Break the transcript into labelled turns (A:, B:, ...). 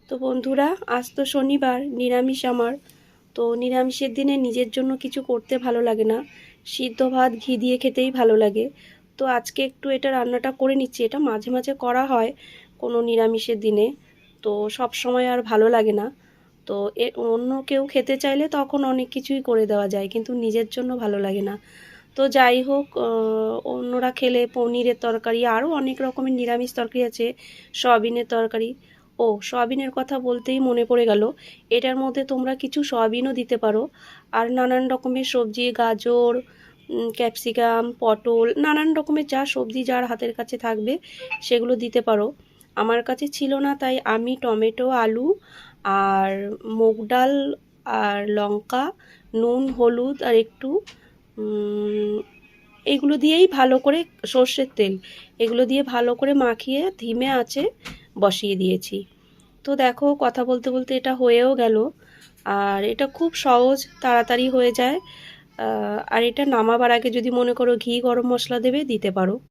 A: তো বন্ধুরা, আজ তো শনিবার, নিরামিষ আমার। তো নিরামিষের দিনে নিজের জন্য কিছু করতে ভালো লাগে না, সিদ্ধ ভাত ঘি দিয়ে খেতেই ভালো লাগে। তো আজকে একটু এটা রান্নাটা করে নিচ্ছি। এটা মাঝে মাঝে করা হয় কোনো নিরামিষের দিনে, তো সব সময় আর ভালো লাগে না। তো অন্য কেউ খেতে চাইলে তখন অনেক কিছুই করে দেওয়া যায়, কিন্তু নিজের জন্য ভালো লাগে না। তো যাই হোক, অন্যরা খেলে পনিরের তরকারি, আরও অনেক রকমের নিরামিষ তরকারি আছে, সয়াবিনের তরকারি। ও, সয়াবিনের কথা বলতেই মনে পড়ে গেল, এটার মধ্যে তোমরা কিছু সয়াবিনও দিতে পারো। আর নানান রকমের সবজি, গাজর, ক্যাপসিকাম, পটল, নানান রকমের যা সবজি যার হাতের কাছে থাকবে সেগুলো দিতে পারো। আমার কাছে ছিল না, তাই আমি টমেটো, আলু আর মুগ ডাল আর লঙ্কা, নুন, হলুদ আর একটু এগুলো দিয়েই ভালো করে, সর্ষের তেল, এগুলো দিয়ে ভালো করে মাখিয়ে ধিমে আঁচে বসিয়ে দিয়েছি। তো দেখো, কথা বলতে বলতে এটা হয়েও গেল। আর এটা খুব সহজ, তাড়াতাড়ি হয়ে যায়। আর এটা নামাবার আগে যদি মনে করো ঘি গরম মশলা দেবে, দিতে পারো।